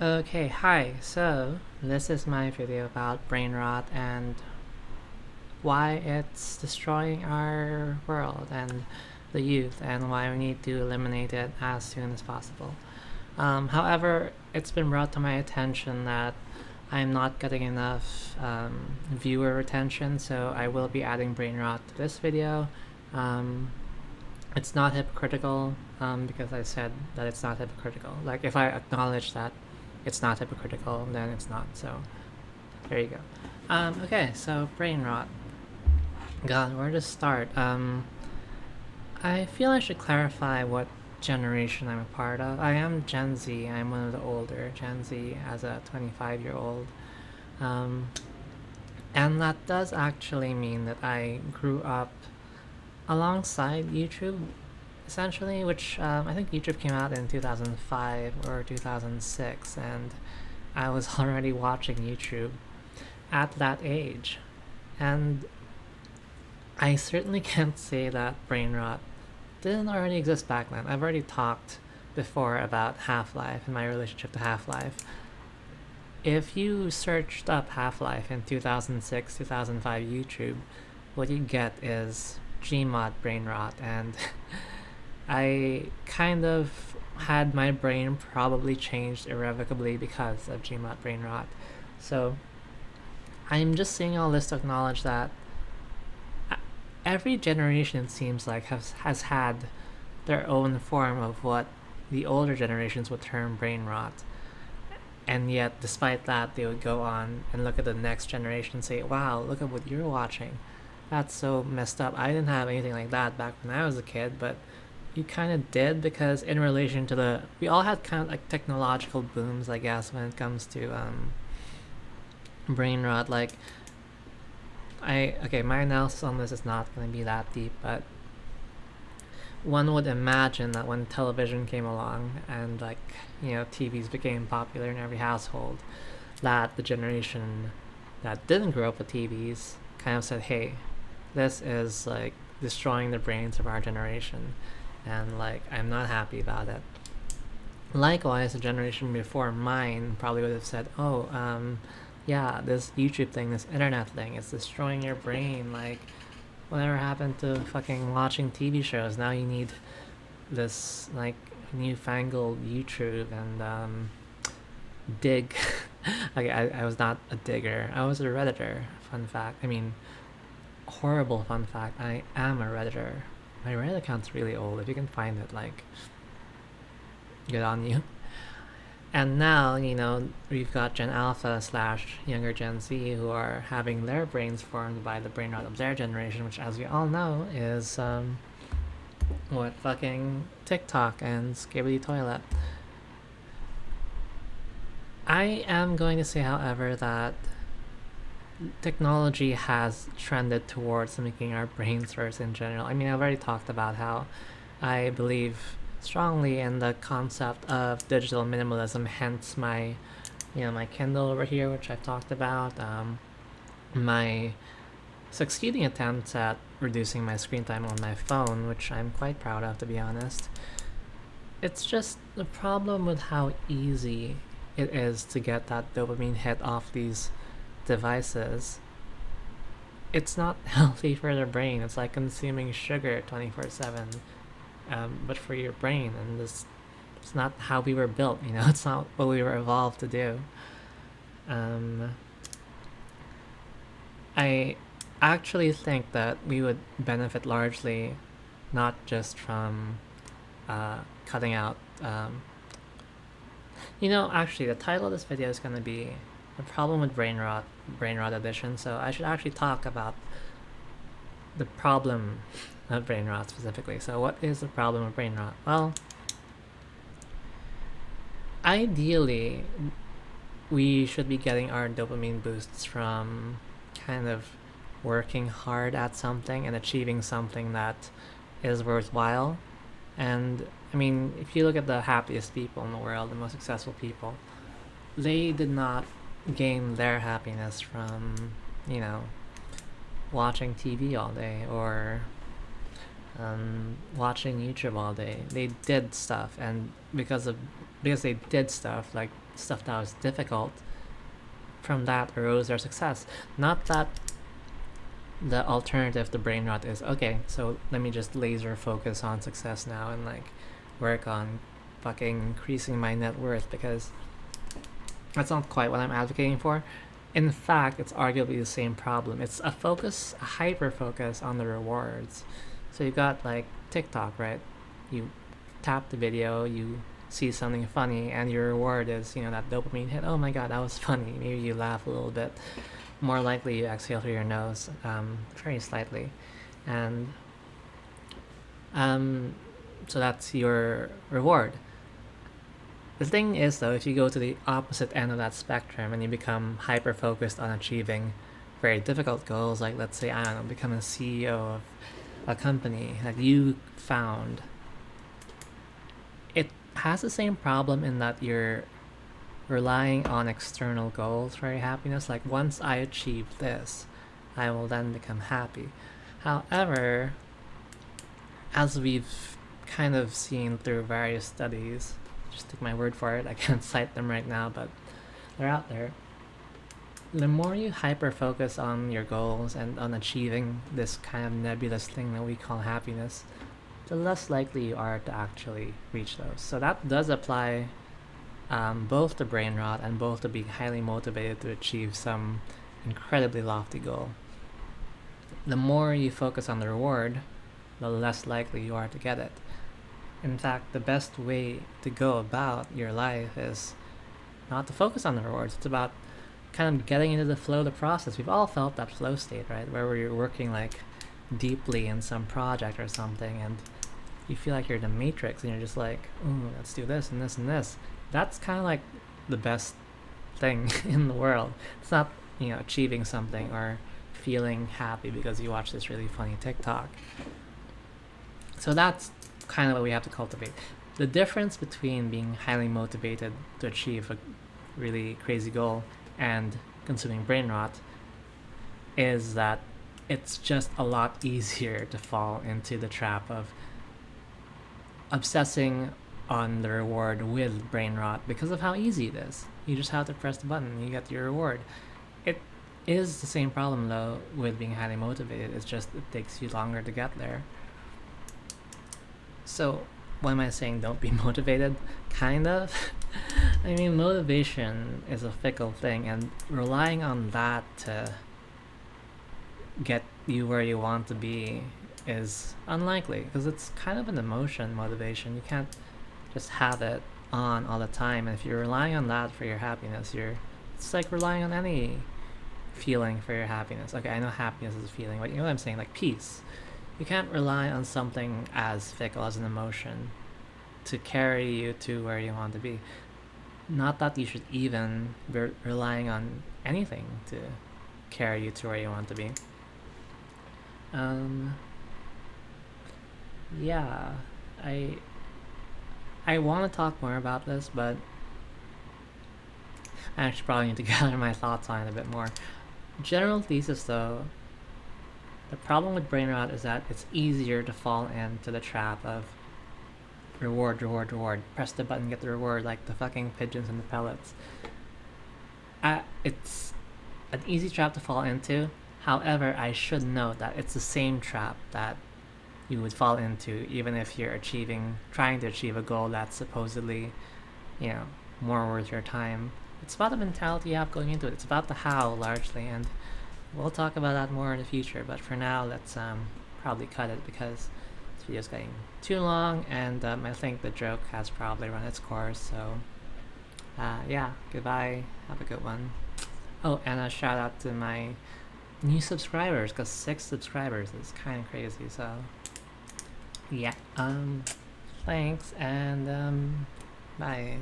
Okay, hi. So, this is my video about brain rot and why it's destroying our world and the youth and why we need to eliminate it as soon as possible. However, it's been brought to my attention that I'm not getting enough viewer retention, so I will be adding brain rot to this video. Um, it's not hypocritical because I said that it's not hypocritical. Like, if I acknowledge that it's not hypocritical, then it's not. So, there you go. Okay, so brain rot. God, where to start? I feel I should clarify what generation I'm a part of. I am Gen Z. I'm one of the older Gen Z as a 25-year-old. Um, and that does actually mean that I grew up alongside YouTube, essentially, which I think YouTube came out in 2005 or 2006, and I was already watching YouTube at that age. And I certainly can't say that brain rot didn't already exist back then. I've already talked before about Half-Life and my relationship to Half-Life. If you searched up Half-Life in 2006, 2005 YouTube, what you get is Gmod brain rot, and I kind of had my brain probably changed irrevocably because of Gmod brain rot. So I'm just saying all this to acknowledge that every generation, it seems like, has had their own form of what the older generations would term brain rot. And yet, despite that, they would go on and look at the next generation and say, wow, look at what you're watching. That's so messed up. I didn't have anything like that back when I was a kid, but you kind of did, because in relation to we all had kind of like technological booms, I guess, when it comes to brain rot. Like, okay, my analysis on this is not going to be that deep, but one would imagine that when television came along and, like, TVs became popular in every household, that the generation that didn't grow up with TVs kind of said, hey, this is like destroying the brains of our generation, and like I'm not happy about it. Likewise, the generation before mine probably would have said, oh, yeah, this YouTube thing, this internet thing, is destroying your brain. Like, whatever happened to fucking watching TV shows? Now you need this like newfangled YouTube and dig. Okay, I was not a digger. I was a redditor. Fun fact. I mean, horrible fun fact. I am a redditor. My Reddit account's really old. If you can find it, like, good on you. And now, we've got Gen Alpha slash younger Gen Z who are having their brains formed by the brain rot of their generation, which, as we all know, is what, fucking TikTok and Skibbity Toilet. I am going to say, however, that technology has trended towards making our brains worse in general. I mean, I've already talked about how I believe strongly in the concept of digital minimalism, hence my Kindle over here, which I've talked about, my succeeding attempts at reducing my screen time on my phone, which I'm quite proud of, to be honest. It's just the problem with how easy it is to get that dopamine hit off these devices. It's not healthy for the brain. It's like consuming sugar 24/7, but for your brain. And it's not how we were built. It's not what we were evolved to do. Um, I actually think that we would benefit largely not just from cutting out. Actually, the title of this video is going to be the problem with brain rot addiction. So I should actually talk about the problem of brain rot specifically. So what is the problem of brain rot? Well, ideally, we should be getting our dopamine boosts from kind of working hard at something and achieving something that is worthwhile. And I mean, if you look at the happiest people in the world, the most successful people, they did not gain their happiness from, watching TV all day or watching YouTube all day. They did stuff, and because they did stuff, like stuff that was difficult, from that arose their success. Not that the alternative to brain rot is, okay, so let me just laser focus on success now and like work on fucking increasing my net worth, because that's not quite what I'm advocating for. In fact, it's arguably the same problem. It's a hyper focus on the rewards. So you got like TikTok, right? You tap the video, you see something funny, and your reward is, you know, that dopamine hit. Oh my god, that was funny. Maybe you laugh a little bit. More likely, you exhale through your nose, very slightly, and so that's your reward. The thing is, though, if you go to the opposite end of that spectrum and you become hyper focused on achieving very difficult goals, like let's say, I don't know, become a CEO of a company that you found, it has the same problem in that you're relying on external goals for your happiness. Like, once I achieve this, I will then become happy. However, as we've kind of seen through various studies, just take my word for it, I can't cite them right now, but they're out there. The more you hyper focus on your goals and on achieving this kind of nebulous thing that we call happiness, the less likely you are to actually reach those. So that does apply both to brain rot and both to being highly motivated to achieve some incredibly lofty goal. The more you focus on the reward, the less likely you are to get it. In fact, the best way to go about your life is not to focus on the rewards. It's about kind of getting into the flow of the process. We've all felt that flow state, right? Where you're working like deeply in some project or something, and you feel like you're in the Matrix, and you're just like, ooh, let's do this and this and this. That's kind of like the best thing in the world. It's not, you know, achieving something or feeling happy because you watch this really funny TikTok. So that's kind of what we have to cultivate. The difference between being highly motivated to achieve a really crazy goal and consuming brain rot is that it's just a lot easier to fall into the trap of obsessing on the reward with brain rot because of how easy it is. You just have to press the button and you get your reward. It is the same problem though with being highly motivated. It's just it takes you longer to get there. So why am I saying don't be motivated? Kind of. I mean, motivation is a fickle thing, and relying on that to get you where you want to be is unlikely, because it's kind of an emotion, motivation. You can't just have it on all the time, and if you're relying on that for your happiness, it's like relying on any feeling for your happiness. Okay, I know happiness is a feeling, but you know what I'm saying, like peace. You can't rely on something as fickle as an emotion to carry you to where you want to be. Not that you should even be relying on anything to carry you to where you want to be. Yeah, I want to talk more about this, but I actually probably need to gather my thoughts on it a bit more. General thesis though, the problem with brain rot is that it's easier to fall into the trap of reward, reward, reward. Press the button, get the reward, like the fucking pigeons and the pellets. It's an easy trap to fall into. However, I should note that it's the same trap that you would fall into even if you're trying to achieve a goal that's supposedly, you know, more worth your time. It's about the mentality you have going into it. It's about the how, largely, and we'll talk about that more in the future. But for now, let's probably cut it because this video's getting too long, and I think the joke has probably run its course. So, yeah, goodbye. Have a good one. Oh, and a shout out to my new subscribers, because 6 subscribers is kind of crazy. So, yeah. Thanks, and bye.